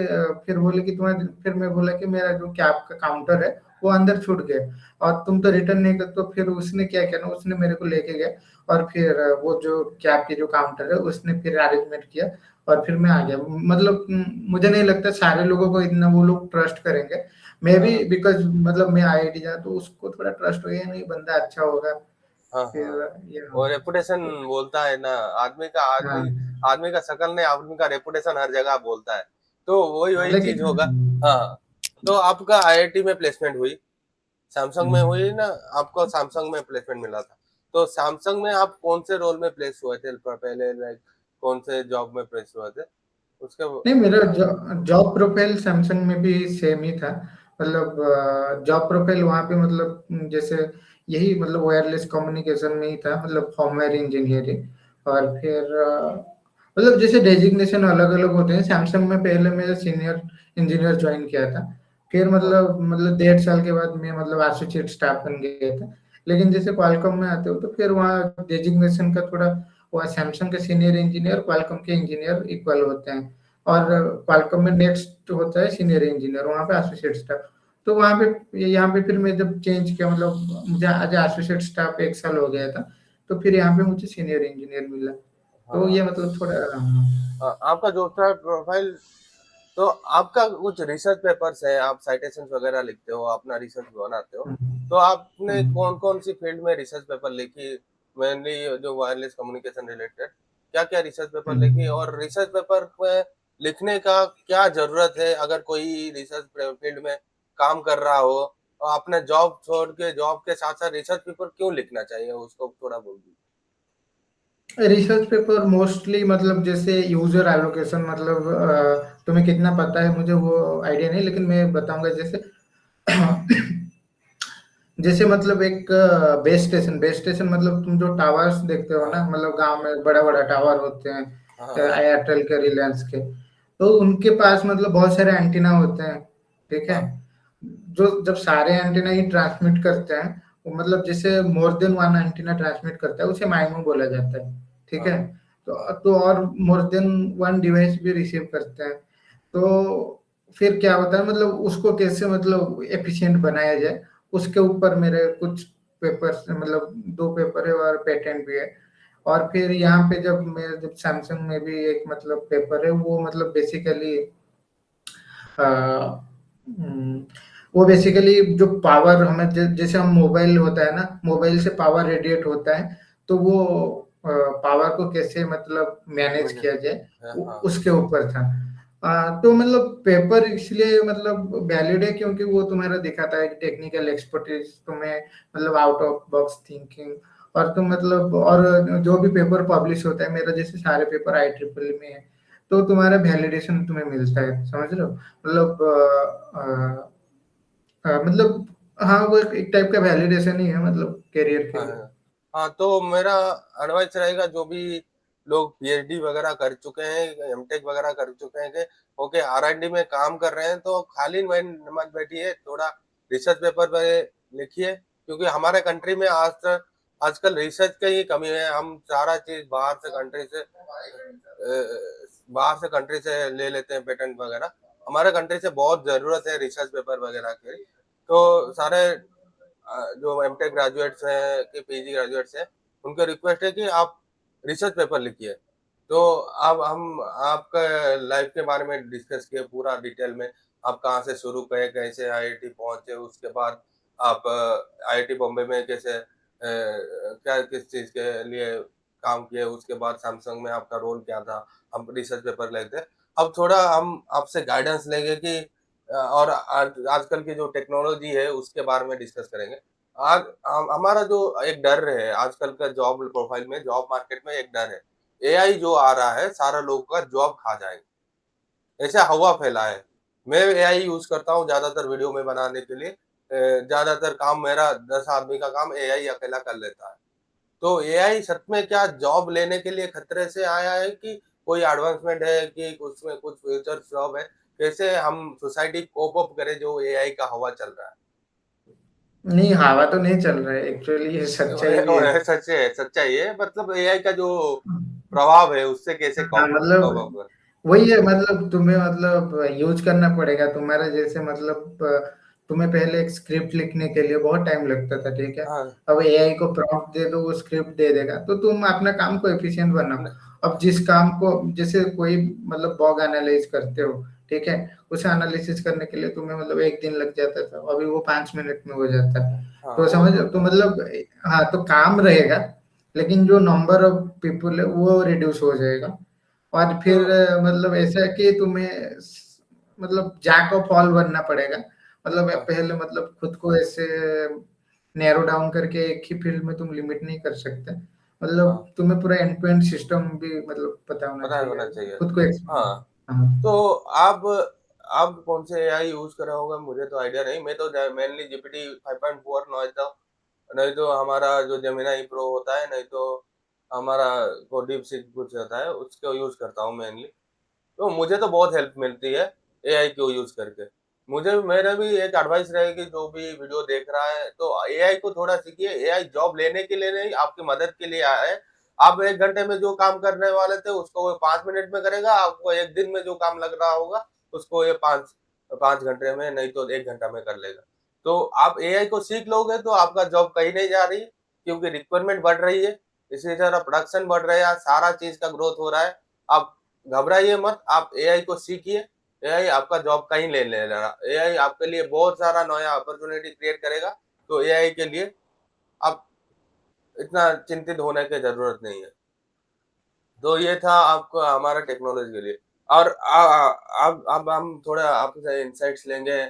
S2: फिर बोले कि तुम्हारे, फिर मैं बोला कि मेरा जो कैब का काउंटर है वो अंदर छूट गया, और तुम तो रिटर्न नहीं कर, तो फिर उसने क्या किया ना, उसने मेरे को लेके गया, और फिर वो जो कैब के जो काउंटर है उसने फिर अरेंजमेंट किया, और फिर मैं आ गया। मतलब मुझे नहीं लगता सारे लोगों को इतना वो लोग ट्रस्ट करेंगे, मे बी
S1: हाँ
S2: बिकॉज मतलब मैं आईआईटी जा तो उसको थोड़ा ट्रस्ट हो गया, नहीं बंदा अच्छा होगा।
S1: हाँ हाँ।
S2: फिर ये
S1: और रेपुटेशन बोलता है ना,
S2: हाँ
S1: आदमी का शकल नहीं, आदमी का रेपुटेशन हर जगह बोलता है। तो वही
S2: हाँ,
S1: वही चीज
S2: लेकिन
S1: होगा। हाँ। तो आपका आईआईटी में प्लेसमेंट हुई, सैमसंग में हुई ना? आपको सैमसंग में प्लेसमेंट मिला था। तो सैमसंग में आप कौन से रोल में प्लेस हुए थे पहले, लाइक कौन से जॉब में प्लेस हुए थे उसके
S2: नहीं, मेरा
S1: हाँ,
S2: जॉब प्रोफाइल सैमसंग में भी सेम ही था। मतलब जॉब प्रोफाइल वहाँ पे मतलब जैसे यही मतलब वायरलेस कम्युनिकेशन में ही था, मतलब फॉर्मवेयर इंजीनियरिंग। और फिर मतलब जैसे डेजिग्नेशन अलग अलग होते हैं, सैमसंग में पहले मैं सीनियर इंजीनियर ज्वाइन किया था, फिर
S1: हाँ,
S2: मतलब 1.5 साल के बाद मैं मतलब एसोसिएट स्टाफ बन गया था। लेकिन जैसे क्वालकॉम में आते हो तो फिर वहाँ डेजिग्नेशन का थोड़ा, वहाँ सैमसंग के सीनियर इंजीनियर क्वालकॉम के इंजीनियर इक्वल होते हैं, और
S1: हाँ,
S2: क्वालकॉम में नेक्स्ट होता है सीनियर इंजीनियर, वहाँ पे एसोसिएट स्टाफ। तो वहाँ पे यहाँ पे फिर मैं जब चेंज किया, मतलब मुझे आज एसोसिएट स्टाफ 1 साल हो गया था, तो फिर यहाँ पे मुझे सीनियर इंजीनियर मिला। तो
S1: हाँ,
S2: ये मतलब थोड़ा
S1: हाँ, आपका जो था प्रोफाइल, तो आपका कुछ रिसर्च पेपर्स है, आप साइटेशंस वगैरह लिखते हो, अपना रिसर्च बनाते हो, तो आपने
S2: हम्म।
S1: कौन-कौन सी फील्ड में रिसर्च पेपर लिखी? मेनली जो वायरलेस कम्युनिकेशन रिलेटेड, क्या-क्या रिसर्च पेपर लिखी?
S2: हम्म।
S1: और रिसर्च पेपर में लिखने का क्या ज़रूरत है अगर कोई रिसर्च फील्ड में काम कर रहा हो और अपना जॉब छोड़ के जॉब के साथ-साथ रिसर्च पेपर क्यों लिखना चाहिए? उसको थोड़ा बोल दीजिए।
S2: रिसर्च पेपर मोस्टली मतलब जैसे यूजर एलोकेशन मतलब तुम्हें कितना पता है मुझे वो आइडिया नहीं, लेकिन मैं बताऊंगा जैसे
S1: हाँ,
S2: जैसे मतलब एक बेस स्टेशन मतलब तुम जो टावर्स देखते हो ना,
S1: हाँ,
S2: मतलब गांव में बड़ा बड़ा टावर होते हैं
S1: हाँ, हाँ,
S2: एयरटेल के, रिलायंस के, तो उनके पास मतलब बहुत सारे एंटीना होते हैं, ठीक है।
S1: हाँ,
S2: जो जब सारे एंटीना ही ट्रांसमिट करते हैं, वो मतलब जैसे more than one antenna transmit करता है उसे माइमो बोला जाता है, ठीक
S1: हाँ,
S2: है।
S1: हाँ,
S2: तो और मोर देन वन डिवाइस भी रिसीव करते हैं। तो फिर क्या होता है मतलब उसको कैसे मतलब एफिशिएंट बनाया जाए, उसके ऊपर मेरे कुछ पेपर्स मतलब 2 पेपर है और पेटेंट भी है। और फिर यहाँ पे जब सैमसंग में भी एक मतलब पेपर है, वो मतलब बेसिकली अ, उम, वो बेसिकली जो पावर हमें जैसे हम मोबाइल होता है ना, मोबाइल से पावर रेडिएट होता है, तो वो पावर को कैसे मतलब मैनेज
S1: मुझे
S2: किया जाए,
S1: हाँ,
S2: उसके ऊपर था। तो मतलब पेपर इसलिए मतलब वैलिड है क्योंकि वो तुम्हारा दिखाता है कि टेक्निकल एक्सपर्टीज तुम्हें मतलब आउट ऑफ बॉक्स थिंकिंग, और तुम मतलब और जो भी पेपर पब्लिश होता है, मेरा जैसे सारे पेपर आई ट्रिपल में है, तो तुम्हारा वैलिडेशन तुम्हें मिलता है, समझ रहे हो मतलब मतलब हाँ वो एक टाइप का वैलिडेशन ही है मतलब करियर के
S1: हाँ,
S2: लिए।
S1: हाँ। हाँ, तो मेरा एडवाइस रहेगा जो भी लोग पीएचडी वगैरह कर चुके हैं, एमटेक वगैरह कर चुके हैं कि ओके आर-एन-डी में काम कर रहे हैं तो खाली मन मत बैठिए, थोड़ा रिसर्च पेपर पे लिखिए क्योंकि हमारे कंट्री में आजकल रिसर्च की ही कमी है। हम सारा चीज़ बाहर से कंट्री से ले लेते हैं पेटेंट वगैरह। हमारे कंट्री से बहुत ज़रूरत है रिसर्च पेपर वगैरह की। तो सारे जो एमटेक ग्रेजुएट्स हैं कि पीजी ग्रेजुएट्स हैं, उनको रिक्वेस्ट है कि आप रिसर्च पेपर लिखिए। तो अब हम आपका लाइफ के बारे में डिस्कस किए पूरा डिटेल में, आप कहाँ से शुरू किए, कैसे आईआईटी पहुँचे, उसके बाद आप आईआईटी बॉम्बे में कैसे क्या किस चीज़ के लिए काम किए, उसके बाद सैमसंग में आपका रोल क्या था, हम रिसर्च पेपर लिखते हैं। अब थोड़ा हम आपसे गाइडेंस लेंगे कि और आज आजकल की जो टेक्नोलॉजी है उसके बारे में डिस्कस करेंगे। आज हमारा जो एक डर है आजकल का जॉब प्रोफाइल में, जॉब मार्केट में एक डर है। एआई जो आ रहा है सारा लोगों का जॉब खा जाएगा। ऐसा हवा फैला है। मैं एआई यूज़ करता हूँ ज़्यादातर वीडियो में बनाने के लिए। ज़्यादातर काम मेरा 10 आदमी का काम एआई अकेला कर लेता है। तो एआई सच में क्या जॉब लेने के लिए खतरे से आया है कि कोई एडवांसमेंट है कि उसमें कुछ फ्यूचर जॉब है? कैसे हम सोसाइटी कोप अप करें जो एआई का हवा चल रहा है?
S2: नहीं, हवा तो नहीं चल रहा है, एक्चुअली ये सच्चाई भी है।
S1: सच है, सच्चाई है मतलब एआई का जो प्रभाव है उससे कैसे
S2: हाँ
S1: कॉप
S2: मतलब
S1: अप करें?
S2: वही है, मतलब तुम्हें मतलब यूज करना पड़ेगा तुम्हारा जैसे मतलब तुम्हें पहले एक स्क्रिप्ट लिखने के लिए बहुत टाइम लगता था, ठीक है।
S1: हाँ,
S2: अब एआई को प्रॉम्प्ट दे दो, वो स्क्रिप्ट दे देगा, तो तुम अपना काम को एफिशिएंट बनाओ।
S1: न
S2: अब जिस काम को जैसे कोई मतलब बॉग एनालाइज करते हो, ठीक है, उसे एनालिसिस करने के लिए तुम्हें मतलब 1 दिन लग जाता था, अभी वो 5 मिनट में हो जाता है।
S1: हाँ,
S2: तो
S1: वो
S2: समझ
S1: तो
S2: तो मतलब हाँ, तो काम रहेगा, लेकिन जो नंबर ऑफ पीपल है वो रिड्यूस हो जाएगा। और
S1: तो
S2: फिर मतलब ऐसा है कि तुम्हें मतलब जैक ऑफ ऑल बनना पड़ेगा, मतलब
S1: हाँ,
S2: पहले मतलब खुद को ऐसे नैरो डाउन करके एक ही फील्ड में तुम लिमिट नहीं कर सकते,
S1: हाँ,
S2: मतलब तुम्हें पूरा एंड टू एंड सिस्टम भी मतलब पता होना
S1: पता
S2: चाहिए,
S1: होना चाहिए।
S2: खुद को
S1: हाँ,
S2: हाँ।
S1: तो आप आप कौन से एआई यूज़ कर रहे होंगे मुझे तो आइडिया नहीं। मैं तो मेनली जीपीटी 5.4 नहीं तो हमारा जो जेमिनी प्रो होता है, नहीं तो हमारा वो डीपसीक कुछ होता है, उसको यूज़ करता हूँ मेनली। तो मुझे तो बहुत हेल्प मिलती है एआई को यूज़ करके। मुझे मेरा भी एक एडवाइस रहेगी जो भी वीडियो देख रहा है तो एआई को थोड़ा सीखिए। एआई जॉब लेने के लिए नहीं, आपकी मदद के लिए आया है। आप 1 घंटे में जो काम करने वाले थे उसको वो 5 मिनट में करेगा, आपको 1 दिन में जो काम लग रहा होगा उसको ये 5 घंटे में नहीं तो 1 घंटा में कर लेगा। तो आप एआई को सीख लोगे तो आपका जॉब कहीं नहीं जा रही क्योंकि रिक्वायरमेंट बढ़ रही है। इसी तरह प्रोडक्शन बढ़ रहा है, सारा चीज़ का ग्रोथ हो रहा है। आप घबराइए मत, आप एआई को सीखिए एआई आपका जॉब कहीं ले ले रहा, एआई आपके लिए बहुत सारा नया अपॉर्चुनिटी क्रिएट करेगा, तो एआई के लिए आप इतना चिंतित होने की जरूरत नहीं है। तो ये था आपको हमारा टेक्नोलॉजी के लिए। और अब हम थोड़ा आपसे इंसाइट्स लेंगे।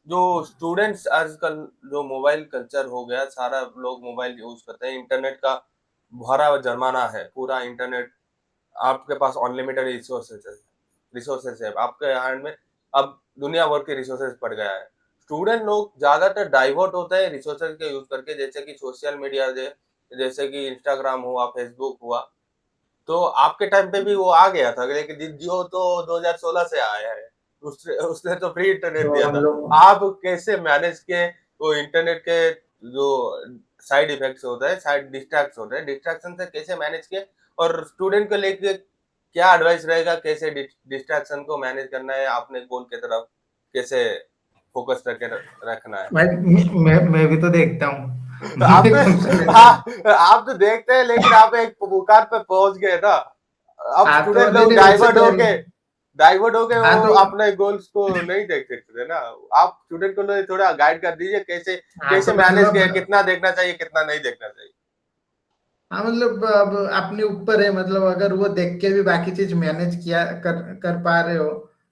S1: जो स्टूडेंट्स आजकल जो मोबाइल कल्चर हो गया, सारा लोग मोबाइल यूज करते हैं, इंटरनेट का भरा जमाना है, पूरा इंटरनेट आपके पास अनलिमिटेड रिसोर्सेज है आपके हैंड में। अब दुनिया भर के रिसोर्सेज पड़ गया है। स्टूडेंट लोग ज्यादातर डाइवर्ट होते हैं रिसोर्सेज के यूज करके, जैसे कि सोशल मीडिया, जैसे कि इंस्टाग्राम हुआ, फेसबुक हुआ। तो आपके टाइम पे भी वो आ गया था, लेकिन जियो तो 2016 से आया है। उसने उसने तो फ्री इंटरनेट
S2: तो
S1: दिया
S2: हम
S1: था।
S2: लोग
S1: आप कैसे मैनेज के वो इंटरनेट के जो साइड इफेक्ट्स होते हैं, साइड डिस्ट्रैक्ट होते हैं, डिस्ट्रैक्शन से कैसे मैनेज किए, और स्टूडेंट को लेके क्या एडवाइस रहेगा, कैसे डिस्ट्रैक्शन को मैनेज करना है, अपने गोल की तरफ कैसे फोकस करके रखना है।
S2: भाई मैं भी तो देखता हूँ
S1: आप
S2: मैं कौन सा
S1: तो
S2: नहीं देखता।
S1: आप तो देखते हैं, लेकिन आप एक मुकाम पे पहुंच गए ना। अब
S2: हाँ तो
S1: स्टूडेंट
S2: नहीं
S1: लोग
S2: नहीं उससे पहले।
S1: डाइवर्ट होके
S2: हाँ
S1: वो
S2: तो
S1: अपने गोल्स को नहीं देख सकते ना। आप स्टूडेंट को थोड़ा गाइड कर दीजिए, कैसे
S2: हाँ
S1: कैसे
S2: तो
S1: मैनेज
S2: मतलब
S1: कितना देखना चाहिए, कितना नहीं देखना चाहिए।
S2: हाँ मतलब अब अपने ऊपर है, मतलब अगर वो देख के भी बाकी चीज मैनेज किया कर पा रहे हो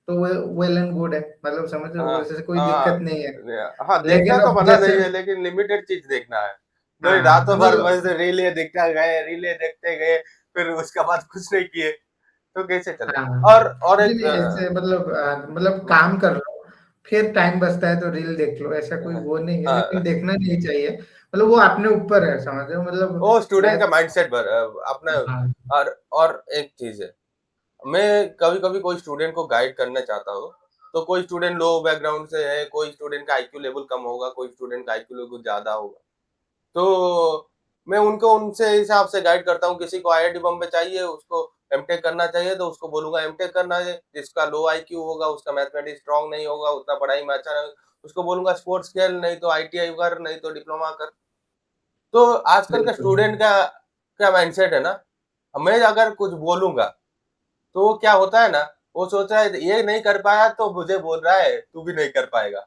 S2: तो वो वेल एंड गुड है, मतलब समझ रहे हो,
S1: हाँ,
S2: वैसे कोई दिक्कत
S1: हाँ,
S2: नहीं है।
S1: हाँ, देखना
S2: लेकिन
S1: तो
S2: अब
S1: मना
S2: जैसे
S1: नहीं है, लेकिन लिमिटेड चीज देखना है। नहीं
S2: हाँ
S1: रातों भर बस
S2: मतलब
S1: रीले देखते गए, रीले देखते गए, फिर उसके बाद कुछ नहीं किए, तो कैसे चले।
S2: हाँ
S1: और
S2: नहीं
S1: एक
S2: नहीं ऐसे मतलब मतलब काम कर लो, फिर टाइम बचता है तो रील देख लो, ऐसा कोई वो नहीं है, लेकिन
S1: हाँ,
S2: देखना नहीं चाहिए। मतलब वो अपने ऊपर है, समझ रहे हो, मतलब
S1: वो स्टूडेंट
S2: मैं
S1: का माइंडसेट पर अपना।
S2: हाँ
S1: और एक चीज है, मैं कभी कभी कोई स्टूडेंट को गाइड करना चाहता हूँ। तो कोई स्टूडेंट लो बैकग्राउंड से है, कोई स्टूडेंट का आईक्यू लेवल कम होगा, कोई स्टूडेंट का आईक्यू लेवल ज्यादा होगा। तो मैं उनको उनसे हिसाब से गाइड करता हूँ। किसी को आईआईटी बॉम्बे चाहिए, उसको एमटेक करना चाहिए, तो उसको बोलूंगा एमटेक करना है। जिसका लो आईक्यू होगा, उसका मैथमेटिक्स स्ट्रांग नहीं होगा, उतना पढ़ाई में अच्छा नहीं, उसको बोलूंगा स्पोर्ट्स खेल, नहीं तो आईटीआई कर, नहीं तो डिप्लोमा कर। तो आजकल का
S2: बिल्कुल
S1: स्टूडेंट का क्या माइंडसेट है ना, मैं अगर कुछ बोलूंगा तो वो क्या होता है ना, वो सोच रहा है ये नहीं कर पाया तो मुझे बोल रहा है तू भी नहीं कर पाएगा।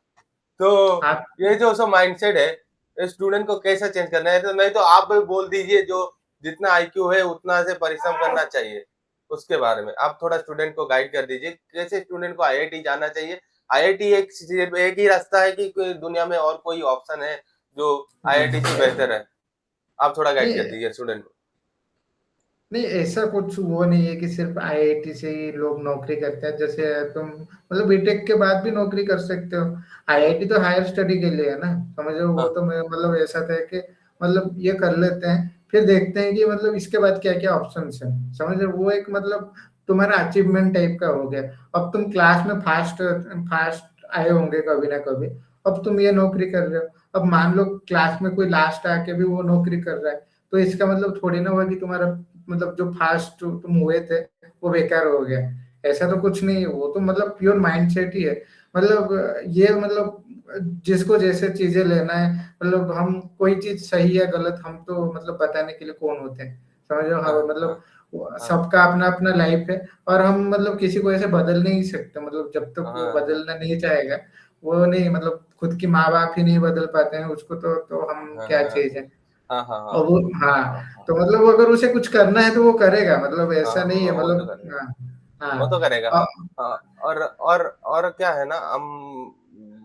S1: तो
S2: आप
S1: ये जो सब माइंडसेट है, स्टूडेंट को कैसे चेंज करना है, तो नहीं तो आप भी बोल दीजिए जो जितना आईक्यू है उतना से परिश्रम करना चाहिए। उसके बारे में आप थोड़ा स्टूडेंट को गाइड कर दीजिए, कैसे स्टूडेंट को आईआईटी जाना चाहिए। आईआईटी सिर्फ एक ही रास्ता है कि कोई दुनिया में और कोई ऑप्शन है जो आईआईटी से बेहतर है। आप थोड़ा गाइड कर
S2: नहीं
S1: दीजिए स्टूडेंट को।
S2: नहीं ऐसा कुछ वो नहीं है कि सिर्फ आईआईटी से ही लोग नौकरी करते हैं, जैसे तुम मतलब बीटेक के बाद भी नौकरी कर सकते हो। आईआईटी तो हायर स्टडी के लिए है ना, समझ लो, वो
S1: हाँ,
S2: तो मैं मतलब ऐसा था कि मतलब ये कर लेते हैं, फिर देखते हैं कि मतलब इसके बाद क्या क्या ऑप्शंस हैं, समझ लो, वो एक मतलब तुम्हारा अचीवमेंट टाइप का हो गया। अब तुम क्लास में फास्ट फास्ट आए होंगे कभी ना कभी, अब तुम ये नौकरी कर रहे हो, अब मान लो क्लास में कोई लास्ट आके भी वो नौकरी कर रहा है, तो इसका मतलब थोड़ी ना हुआ कि तुम्हारा मतलब जो फास्ट तुम हुए थे वो बेकार हो गया। ऐसा तो कुछ नहीं है, वो तो मतलब प्योर माइंडसेट ही है। मतलब ये मतलब जिसको जैसे चीजें लेना है, मतलब हम कोई चीज सही या गलत हम तो मतलब बताने के लिए कौन होते हैं, समझ लो,
S1: हाँ,
S2: हाँ
S1: हाँ,
S2: मतलब
S1: हाँ,
S2: सबका अपना अपना लाइफ है, और हम मतलब किसी को ऐसे बदल नहीं सकते, मतलब जब तक वो
S1: हाँ, हाँ,
S2: बदलना नहीं चाहेगा वो नहीं, मतलब खुद की माँ बाप ही नहीं बदल पाते हैं उसको, तो हम
S1: हाँ,
S2: क्या
S1: हाँ,
S2: चीज है।
S1: हाँ, हाँ, हाँ,
S2: और वो हाँ, तो मतलब अगर उसे कुछ करना है तो वो करेगा, मतलब
S1: हाँ,
S2: ऐसा नहीं है,
S1: हाँ, वो तो
S2: मतलब
S1: करेगा,
S2: हाँ
S1: वो तो
S2: हाँ
S1: करेगा। हाँ, और क्या है ना, हम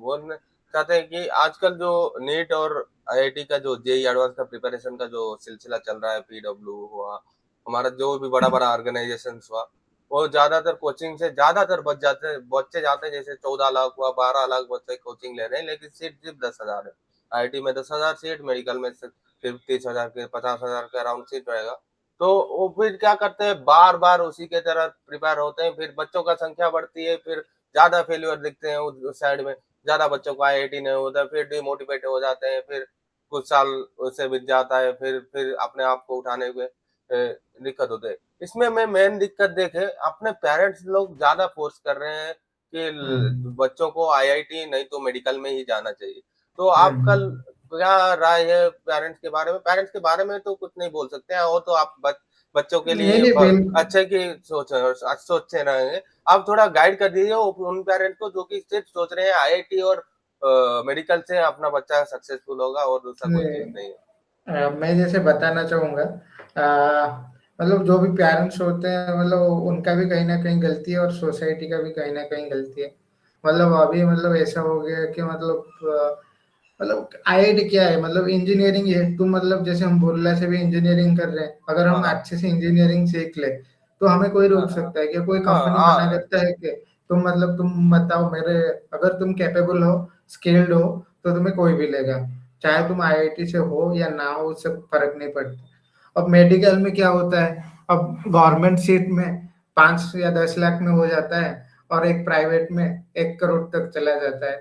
S1: बोलना चाहते हैं कि आजकल जो नीट और आईआईटी का जो जेई एडवांस का प्रिपरेशन का जो सिलसिला चल रहा है, पीडब्ल्यू हुआ, हमारा जो भी बड़ा बड़ा ऑर्गेनाइजेशन हुआ, वो ज्यादातर कोचिंग से ज्यादातर बच्चे जाते हैं, जैसे 14 लाख हुआ, 12 लाख बच्चे कोचिंग ले रहे हैं, लेकिन सीट सिर्फ 10,000 है। आईआईटी में 10,000 सीट, मेडिकल में सिर्फ 30,000 के 50,000 के अराउंड सीट रहेगा। तो वो फिर क्या करते हैं, बार बार उसी के तरह प्रिपेयर होते हैं, फिर बच्चों का संख्या बढ़ती है, फिर ज्यादा फेल्यूर दिखते हैं उस साइड में, ज्यादा बच्चों को आईआईटी नहीं होता, फिर डिमोटिवेट हो जाते हैं, फिर कुछ साल उससे बीत जाता है, फिर अपने आप को उठाने में दिक्कत होते है। इसमें मैं मेन दिक्कत देखे, अपने पेरेंट्स लोग ज्यादा फोर्स कर रहे हैं कि
S2: हम्म
S1: बच्चों को आईआईटी नहीं तो मेडिकल में ही जाना चाहिए। तो आप
S2: हम्म
S1: क्या राय है पेरेंट्स के बारे में? पेरेंट्स के बारे में तो कुछ नहीं बोल सकते हैं, वो तो आप बच्चों के
S2: नहीं
S1: लिए
S2: नहीं बिल्कुल।
S1: अच्छे की सोचते रहेंगे। आप थोड़ा गाइड कर दीजिए उन पेरेंट्स को जो कि सिर्फ सोच रहे हैं आईआईटी और मेडिकल से अपना बच्चा सक्सेसफुल होगा और दूसरा कोई चीज
S2: नहीं,
S1: नहीं है।
S2: मैं जैसे बताना चाहूँगा, मतलब जो भी पेरेंट्स होते हैं मतलब उनका भी कहीं न कहीं गलती है और सोसाइटी का भी कहीं न कहीं गलती है। मतलब अभी मतलब ऐसा हो गया है कि मतलब आईआईटी क्या है, मतलब इंजीनियरिंग है। तुम मतलब जैसे हम बुर्ला से भी इंजीनियरिंग कर रहे हैं, अगर
S1: हाँ
S2: हम
S1: हाँ
S2: अच्छे से इंजीनियरिंग सीख ले तो हमें कोई
S1: हाँ
S2: रोक सकता है? क्या कोई
S1: हाँ
S2: कंपनी मना
S1: हाँ
S2: करता है कि तुम बताओ मेरे, अगर तुम कैपेबल हो, स्किल्ड हो, तो तुम्हें कोई भी लेगा, चाहे
S1: हाँ
S2: तुम आईआईटी से हो या ना हो, उससे फर्क नहीं पड़ता। अब मेडिकल में क्या होता है, अब गवर्नमेंट सीट में 5 या 10 लाख में हो जाता है और एक प्राइवेट में 1 करोड़ तक चला जाता है।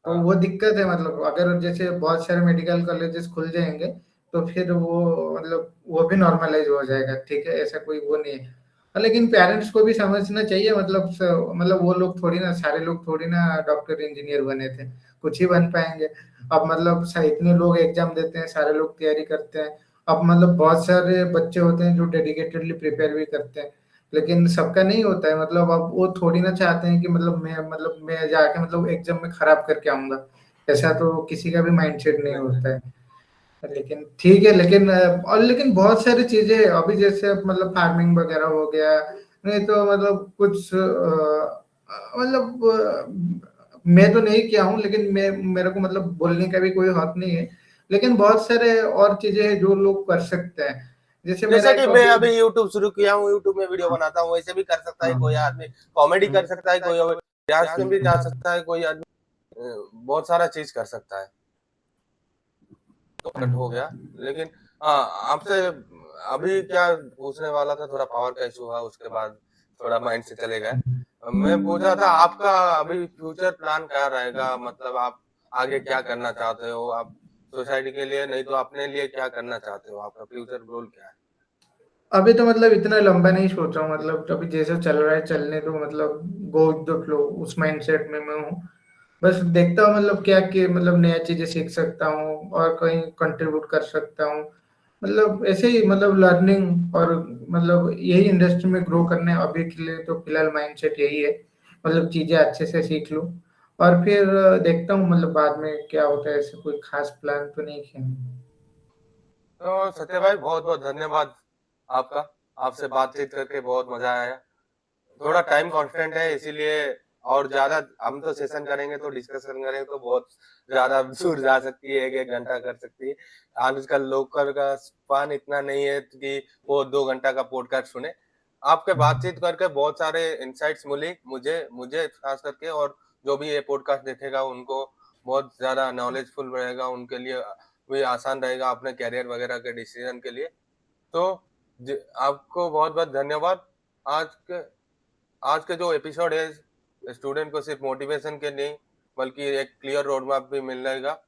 S2: तो
S1: हाँ
S2: वो दिक्कत है, मतलब अगर जैसे बहुत सारे मेडिकल कॉलेजेस खुल जाएँगे, तो फिर वो मतलब वो भी नॉर्मलाइज़ हो जाएगा, ठीक है? ऐसा कोई वो नहीं है। लेकिन पेरेंट्स को भी समझना चाहिए, मतलब वो लोग थोड़ी ना, सारे लोग थोड़ी ना डॉक्टर, इंजीनियर बने थे, कुछ ही बन पाएँगे। अब मतलब इतने लोग एग्ज़ाम देते हैं, सारे लोग तैयारी करते हैं। अब मतलब बहुत सारे बच्चे होते हैं जो डेडिकेटेडली प्रिपेयर भी करते हैं, लेकिन सबका नहीं होता है। मतलब अब वो थोड़ी ना चाहते हैं कि मैं जाके मतलब एग्ज़ाम में खराब करके आऊँगा। ऐसा तो किसी का भी माइंडसेट नहीं
S1: नहीं नहीं
S2: होता है। लेकिन ठीक है, लेकिन बहुत सारी चीज़ें अभी जैसे अब मतलब फार्मिंग वगैरह हो गया, नहीं तो मतलब मैं तो नहीं किया हूँ, लेकिन मैं मेरे को मतलब बोलने का भी कोई हक नहीं है। लेकिन बहुत सारे और चीज़ें हैं जो लोग कर सकते हैं। जैसे मेरा
S1: जैसे कि
S2: एक
S1: मैं
S2: अभी
S1: अभी यूट्यूब शुरू किया हूँ, यूट्यूब में वीडियो बनाता हूँ, वैसे भी कर सकता है
S2: हाँ,
S1: कोई आदमी। कॉमेडी कर सकता है कोई, और डांस में भी जा
S2: बिल्कुल।
S1: सकता है कोई आदमी। बहुत सारा चीज कर सकता है। तो कट हो गया। लेकिन आपसे अभी क्या पूछने वाला था, थोड़ा पावर का इशू हुआ, उसके बाद थोड़ा माइंड से चले गए। मैं पूछ रहा था आपका अभी फ्यूचर प्लान क्या रहेगा, मतलब आप आगे क्या करना चाहते हो, आप सोसाइटी के लिए नहीं तो अपने लिए क्या करना चाहते हो, आपका फ्यूचर गोल क्या है?
S2: अभी तो मतलब इतना लंबा नहीं सोचा हूँ, मतलब अभी जैसे चल रहा है चलने दो, मतलब गो विद द फ्लो, उस माइंडसेट में मैं हूँ। बस देखता हूँ मतलब क्या कि मतलब नया चीज़ें सीख सकता हूँ और कहीं कंट्रीब्यूट कर सकता हूँ। मतलब ऐसे ही मतलब लर्निंग, और मतलब यही इंडस्ट्री में ग्रो करना है अभी के लिए, तो फिलहाल माइंडसेट यही है। मतलब चीज़ें अच्छे से सीख लूँ और फिर देखता हूँ मतलब बाद में क्या होता है, ऐसे कोई खास प्लान तो नहीं है।
S1: तो सत्य भाई, बहुत बहुत धन्यवाद आपका। आपसे बातचीत करके बहुत मजा आया। थोड़ा टाइम कांस्टेंट है इसीलिए, और ज्यादा हम तो सेशन करेंगे तो डिस्कशन करेंगे तो बहुत ज्यादा दूर जा सकती है, 1 1 घंटा कर सकती है। आजकल लोकल का स्पान इतना नहीं है कि वो 2 घंटा का पॉडकास्ट सुने। आपके बातचीत करके बहुत सारे इंसाइट्स मिली मुझे मुझे खास करके, और जो भी ये पॉडकास्ट देखेगा उनको बहुत ज्यादा नॉलेजफुल रहेगा, उनके लिए भी आसान रहेगा अपने कैरियर वगैरह के डिसीजन के लिए। तो आपको बहुत बहुत धन्यवाद। आज के आज का जो एपिसोड है स्टूडेंट को सिर्फ मोटिवेशन के नहीं बल्कि एक क्लियर रोड मैप भी मिलेगा,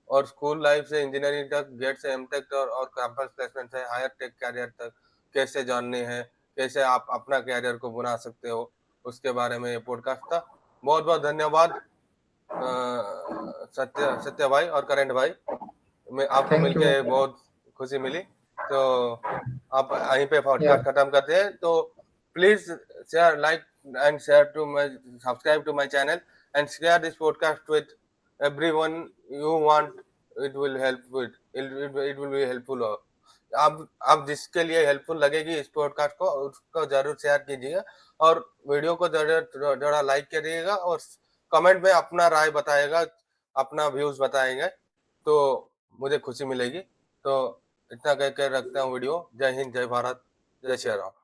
S1: और स्कूल लाइफ से इंजीनियरिंग तक, गेट से एम टेक और कैंपस प्लेसमेंट से हायर टेक कैरियर तक कैसे जानने हैं, कैसे आप अपना कैरियर को बना सकते हो, उसके बारे में ये पॉडकास्ट था। बहुत बहुत धन्यवाद सत्य सत्य भाई और करेंट भाई। मैं आपको
S2: थैंक यू।
S1: मिलके बहुत खुशी मिली। तो आप यहीं पे
S2: या
S1: पॉडकास्ट खत्म करते हैं। तो please share, like and share to my, subscribe to my channel and share this podcast with everyone you want. It will help with, it will be helpful. आप जिसके लिए हेल्पफुल लगेगी इस पॉडकास्ट को, उसको जरूर शेयर कीजिएगा, और वीडियो को जरूर थोड़ा लाइक करिएगा, और कमेंट में अपना राय बताएगा, अपना व्यूज बताएंगे तो मुझे खुशी मिलेगी। तो इतना कह कर रखता हूँ वीडियो। जय हिंद, जय भारत, जय श्री राम।